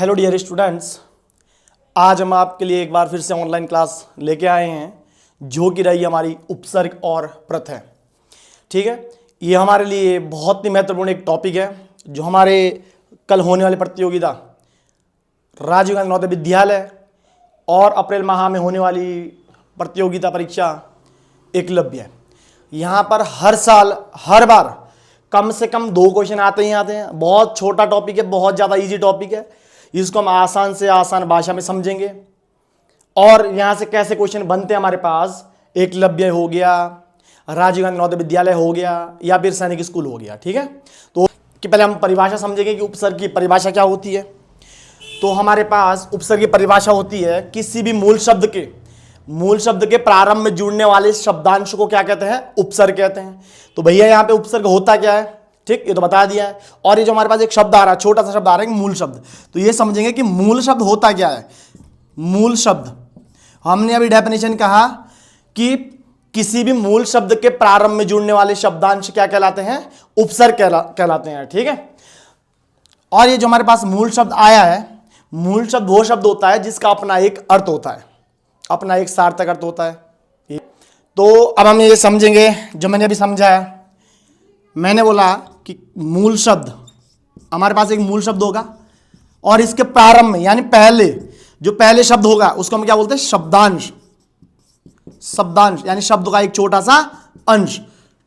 Hello dear students, आज हम आपके लिए एक बार फिर से ऑनलाइन क्लास लेके आए हैं जो कि रही हमारी उपसर्ग और प्रत्यय। ठीक है, ये हमारे लिए बहुत ही महत्वपूर्ण एक टॉपिक है जो हमारे कल होने वाली प्रतियोगिता राजीव गांधी नवोदय विद्यालय और अप्रैल माह में होने वाली प्रतियोगिता परीक्षा एकलव्य है। यहाँ पर हर साल हर बार कम से कम 2 क्वेश्चन आते ही आते हैं। बहुत छोटा टॉपिक है, बहुत ज़्यादा इजी टॉपिक है। इसको हम आसान से आसान भाषा में समझेंगे और यहाँ से कैसे क्वेश्चन बनते हैं हमारे पास, एकलव्य हो गया, राजीव गांधी नवोदय विद्यालय हो गया या फिर सैनिक स्कूल हो गया। ठीक है, तो कि पहले हम परिभाषा समझेंगे कि उपसर्ग की परिभाषा क्या होती है। तो हमारे पास उपसर्ग की परिभाषा होती है किसी भी मूल शब्द के प्रारंभ में जुड़ने वाले शब्दांश को क्या कहते हैं, उपसर्ग कहते हैं। तो भैया यहाँ पे उपसर्ग होता क्या है, ठीक, ये तो बता दिया है। और ये जो हमारे पास एक शब्द आ रहा है, छोटा सा शब्द आ रहा है मूल शब्द, तो ये समझेंगे कि मूल शब्द होता क्या है। मूल शब्द, हमने अभी डेफिनेशन कहा कि किसी भी मूल शब्द के प्रारंभ में जुड़ने वाले शब्दांश क्या कहलाते हैं, उपसर्ग कहलाते हैं। ठीक है, और ये जो हमारे पास मूल शब्द आया है, मूल शब्द वो शब्द होता है जिसका अपना एक अर्थ होता है, अपना एक सार्थक अर्थ होता है। तो अब हम ये समझेंगे जो मैंने अभी समझाया। मैंने बोला कि मूल शब्द, हमारे पास एक मूल शब्द होगा और इसके प्रारंभ में यानी पहले शब्द होगा उसको हम क्या बोलते हैं, शब्दांश। शब्दांश यानी शब्द का एक छोटा सा अंश।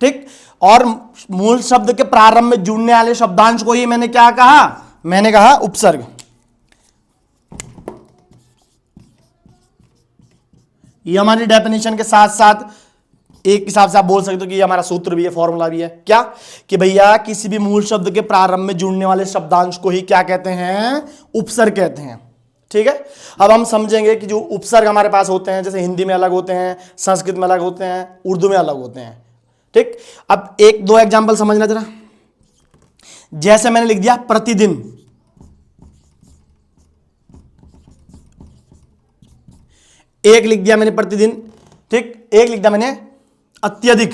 ठीक, और मूल शब्द के प्रारंभ में जुड़ने वाले शब्दांश को ही मैंने क्या कहा, मैंने कहा उपसर्ग। ये हमारी डेफिनेशन के साथ साथ एक हिसाब से आप बोल सकते हो कि ये हमारा सूत्र भी है, फॉर्मूला भी है। क्या कि भैया किसी भी मूल शब्द के प्रारंभ में जुड़ने वाले शब्दांश को ही क्या कहते हैं, उपसर्ग कहते हैं। ठीक है, अब हम समझेंगे कि जो उपसर्ग हमारे पास होते हैं, जैसे हिंदी में अलग होते हैं, संस्कृत में अलग होते हैं, उर्दू में अलग होते हैं। ठीक, अब 1-2 एग्जाम्पल समझना जरा। जैसे मैंने लिख दिया प्रतिदिन, एक लिख दिया मैंने प्रतिदिन। ठीक, एक लिख दिया मैंने अत्यधिक।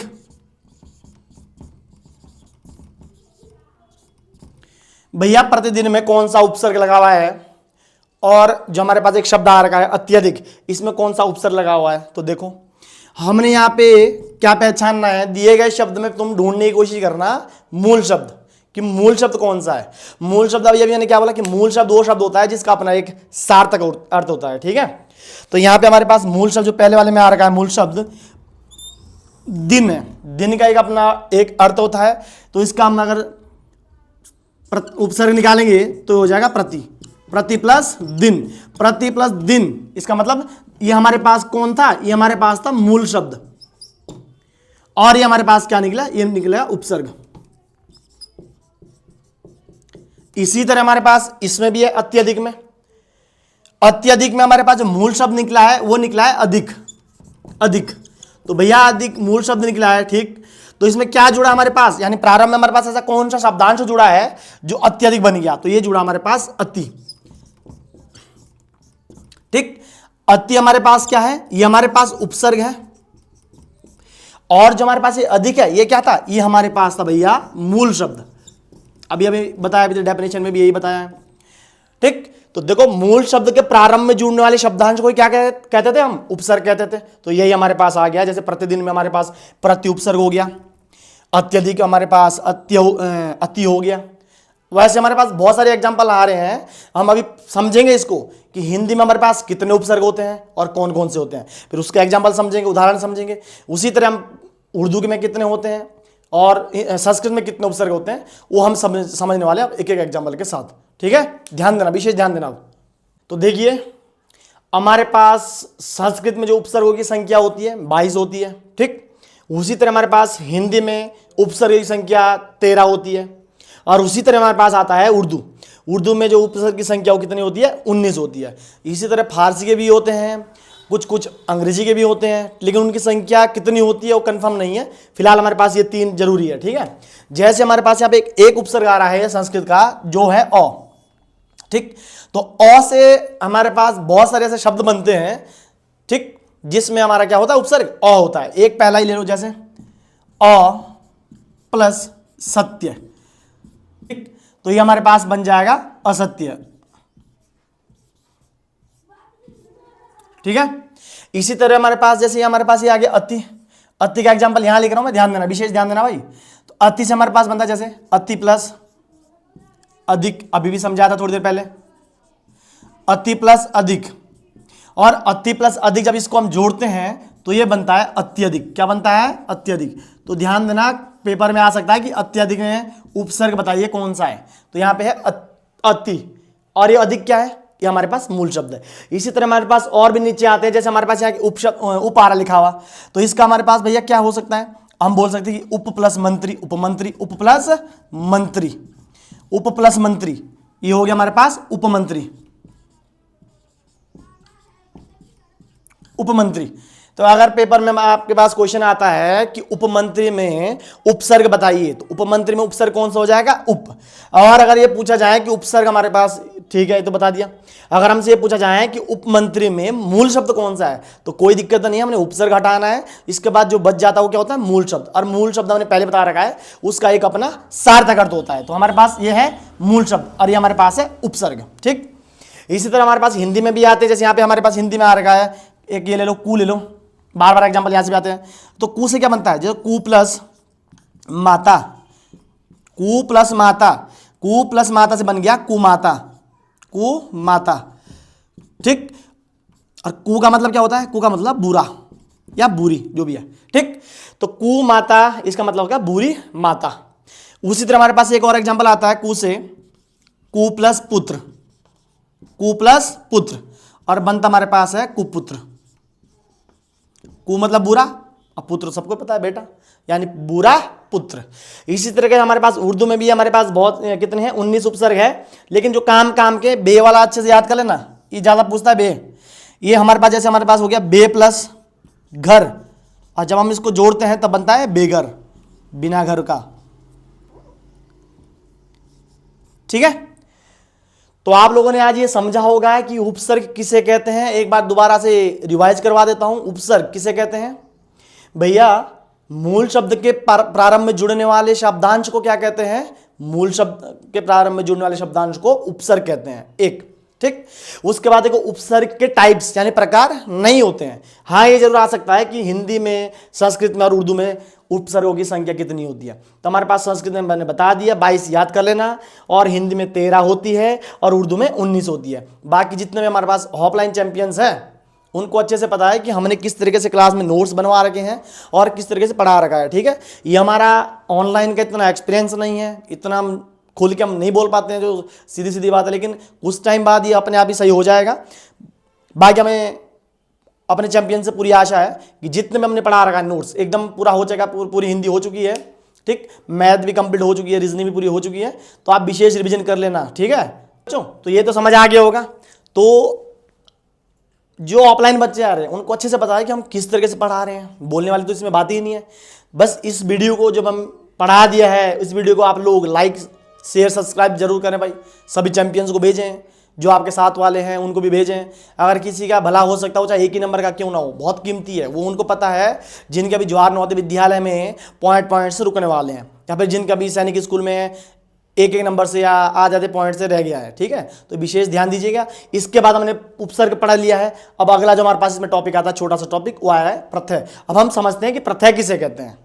भैया प्रतिदिन में कौन सा उपसर्ग लगा हुआ है, और जो हमारे पास एक शब्द आ रखा है अत्यधिक, इसमें कौन सा उपसर्ग लगा हुआ है। तो देखो हमने यहां पे क्या पहचानना है, दिए गए शब्द में तुम ढूंढने की कोशिश करना मूल शब्द, कि मूल शब्द कौन सा है। मूल शब्द, अभी मैंने क्या बोला कि मूल शब्द वो शब्द होता है जिसका अपना एक सार्थक अर्थ होता है। ठीक है, तो यहां पे हमारे पास मूल शब्द जो पहले वाले में आ रखा है, मूल शब्द दिन है। दिन का एक अपना एक अर्थ होता है, तो इसका हम अगर उपसर्ग निकालेंगे तो हो जाएगा प्रति प्लस दिन। प्रति प्लस दिन, इसका मतलब ये हमारे पास कौन था, ये हमारे पास था मूल शब्द, और ये हमारे पास क्या निकला, ये निकला उपसर्ग। इसी तरह हमारे पास इसमें भी है अत्यधिक में। अत्यधिक में हमारे पास जो मूल शब्द निकला है वो निकला है अधिक। तो भैया अधिक मूल शब्द निकला है। ठीक, तो इसमें क्या जुड़ा हमारे पास, यानी प्रारंभ में हमारे पास ऐसा कौन सा शब्दांश जुड़ा है जो अत्यधिक बन गया, तो ये जुड़ा हमारे पास अति। ठीक, अति हमारे पास क्या है, ये हमारे पास उपसर्ग है, और जो हमारे पास ये अधिक है ये क्या था, ये हमारे पास था भैया मूल शब्द। अभी बताया, अभी डेफिनेशन में भी यही बताया है। ठीक, तो देखो मूल शब्द के प्रारंभ में जुड़ने वाले शब्दांश को क्या कहते थे हम, उपसर्ग कहते थे। तो यही हमारे पास आ गया। जैसे प्रतिदिन में हमारे पास प्रति उपसर्ग हो गया, अत्यधिक हमारे पास अति हो गया। वैसे हमारे पास बहुत सारे एग्जांपल आ रहे हैं, हम अभी समझेंगे इसको कि हिंदी में हमारे पास कितने उपसर्ग होते हैं और कौन कौन से होते हैं, फिर उसका एग्जाम्पल समझेंगे, उदाहरण समझेंगे। उसी तरह हम उर्दू में कितने होते हैं और संस्कृत में कितने उपसर्ग होते हैं वो हम समझने वाले हैं एक एक एग्जाम्पल के साथ। ठीक है, ध्यान देना, विशेष ध्यान देना। तो देखिए हमारे पास संस्कृत में जो उपसर्गों की संख्या होती है 22 होती है। ठीक, उसी तरह हमारे पास हिंदी में उपसर्ग की संख्या 13 होती है, और उसी तरह हमारे पास आता है उर्दू में जो उपसर्ग की संख्या वो कितनी होती है, 19 होती है। इसी तरह फारसी के भी होते हैं, कुछ अंग्रेजी के भी होते हैं, लेकिन उनकी संख्या कितनी होती है वो कंफर्म नहीं है। फिलहाल हमारे पास ये 3 जरूरी है। ठीक है, जैसे हमारे पास यहाँ पे एक उपसर्ग आ रहा है संस्कृत का जो है अ। ठीक, तो अ से हमारे पास बहुत सारे ऐसे शब्द बनते हैं, ठीक, जिसमें हमारा क्या होता है, उपसर्ग अ होता है। एक पहला ही ले लो, जैसे अ प्लस सत्य। ठीक, तो ये हमारे पास बन जाएगा असत्य। ठीक है। इसी तरह हमारे पास जैसे हमारे पास ये आ गया अति। अति का एग्जांपल यहां लिख रहा हूं मैं, ध्यान देना, विशेष ध्यान देना भाई। तो अति से हमारे पास बनता है जैसे अति प्लस अधिक, अभी भी समझाया था थोड़ी देर पहले, अति प्लस अधिक। और अति प्लस अधिक जब इसको हम जोड़ते हैं तो ये बनता है अत्यधिक। क्या बनता है? अत्यधिक। तो ध्यान देना, पेपर में आ सकता है कि अत्यधिक में उपसर्ग बताइए कौन सा है, तो यहां पे है अति, और ये अधिक क्या है? ये हमारे पास मूल शब्द है। इसी तरह हमारे पास और भी नीचे आते हैं, जैसे हमारे पास यहाँ उप आ रहा लिखा हुआ, तो इसका हमारे पास भैया क्या हो सकता है? हम बोल सकते हैं कि उप प्लस मंत्री, उपमंत्री, उप प्लस मंत्री, उप प्लस मंत्री, ये हो गया हमारे पास उपमंत्री, उपमंत्री। तो अगर पेपर में आपके पास क्वेश्चन आता है कि उपमंत्री में उपसर्ग बताइए, तो उपमंत्री में उपसर्ग कौन सा हो जाएगा? उप। और अगर ये पूछा जाए कि उपसर्ग हमारे पास, ठीक है तो बता दिया। अगर हमसे ये पूछा जाए कि उपमंत्री में मूल शब्द कौन सा है, तो कोई दिक्कत नहीं है, हमने उपसर्ग हटाना है, इसके बाद जो बच जाता है वो क्या होता है? मूल शब्द। और मूल शब्द हमने पहले बता रखा है, उसका एक अपना सार्थक अर्थ होता है। तो हमारे पास ये है मूल शब्द और ये हमारे पास है उपसर्ग। ठीक, इसी तरह हमारे पास हिंदी में भी आते हैं, जैसे यहाँ पे हमारे पास हिंदी में आ रखा है, एक ये ले लो, कू ले लो, बार बार एग्जांपल यहां से भी आते हैं। तो कू से क्या बनता है? जैसे कू प्लस माता, कू प्लस माता, कू प्लस माता से बन गया कुमाता, कुमाता। ठीक, और कू का मतलब क्या होता है? कू का मतलब बुरा या बुरी, जो भी है। ठीक, तो कुमाता इसका मतलब होगा बुरी माता। उसी तरह हमारे पास एक और एग्जांपल आता है कू से, कू प्लस पुत्र, कू प्लस पुत्र, और बनता हमारे पास है कुपुत्र। कु मतलब बुरा, और पुत्र सबको पता है बेटा, यानी बुरा पुत्र। इसी तरह के हमारे पास उर्दू में भी हमारे पास बहुत कितने हैं? 19 उपसर्ग है। लेकिन जो काम काम के बे वाला अच्छे से याद कर लेना, ये ज्यादा पूछता है बे। ये हमारे पास जैसे हमारे पास हो गया बे प्लस घर, और जब हम इसको जोड़ते हैं तब बनता है बेघर, बिना घर का। ठीक है, तो आप लोगों ने आज ये समझा होगा कि उपसर्ग किसे कहते हैं। एक बार दोबारा से रिवाइज करवा देता हूं। उपसर्ग किसे कहते हैं भैया? मूल शब्द के प्रारंभ में जुड़ने वाले शब्दांश को क्या कहते हैं? मूल शब्द के प्रारंभ में जुड़ने वाले शब्दांश को उपसर्ग कहते हैं। एक, ठीक। उसके बाद देखो उपसर्ग के टाइप्स यानी प्रकार नहीं होते हैं। हाँ, ये जरूर आ सकता है कि हिंदी में, संस्कृत में और उर्दू में उपसर्गों की संख्या कितनी होती है। तो हमारे पास संस्कृत में मैंने बता दिया 22 याद कर लेना, और हिंदी में 13 होती है और उर्दू में 19 होती है। बाकी जितने भी हमारे पास ऑफलाइन चैंपियंस हैं उनको अच्छे से पता है कि हमने किस तरीके से क्लास में नोट्स बनवा रखे हैं और किस तरीके से पढ़ा रखा है। ठीक है, ये हमारा ऑनलाइन का इतना एक्सपीरियंस नहीं है, इतना खुल के हम नहीं बोल पाते हैं, जो सीधी सीधी बात है, लेकिन कुछ टाइम बाद ये अपने आप ही सही हो जाएगा। बाकी हमें अपने चैंपियन से पूरी आशा है कि जितने में हमने पढ़ा रखा है नोट्स एकदम पूरा हो जाएगा। पूरी हिंदी हो चुकी है, ठीक, मैथ भी कंप्लीट हो चुकी है, रीजनिंग भी पूरी हो चुकी है। तो आप विशेष रिवीजन कर लेना, ठीक है बच्चों। तो ये तो समझ आ गया होगा। तो जो ऑफलाइन बच्चे आ रहे हैं उनको अच्छे से पता है कि हम किस तरीके से पढ़ा रहे हैं, बोलने वाली तो इसमें बात ही नहीं है। बस इस वीडियो को जब हम पढ़ा दिया है, इस वीडियो को आप लोग लाइक शेयर सब्सक्राइब जरूर करें भाई। सभी चैंपियंस को भेजें, जो आपके साथ वाले हैं उनको भी भेजें। अगर किसी का भला हो सकता हो, चाहे एक ही नंबर का क्यों ना हो, बहुत कीमती है वो, उनको पता है। जिनके अभी जवाहर नवोदय विद्यालय में पॉइंट से रुकने वाले हैं, या फिर जिनका भी सैनिक स्कूल में एक नंबर से या आधे पॉइंट से रह गया है, ठीक है, तो विशेष ध्यान दीजिएगा। इसके बाद हमने उपसर्ग पढ़ लिया है। अब अगला जो हमारे पास इसमें टॉपिक आता है, छोटा सा टॉपिक, वो आया है प्रत्यय। अब हम समझते हैं कि प्रत्यय किसे कहते हैं।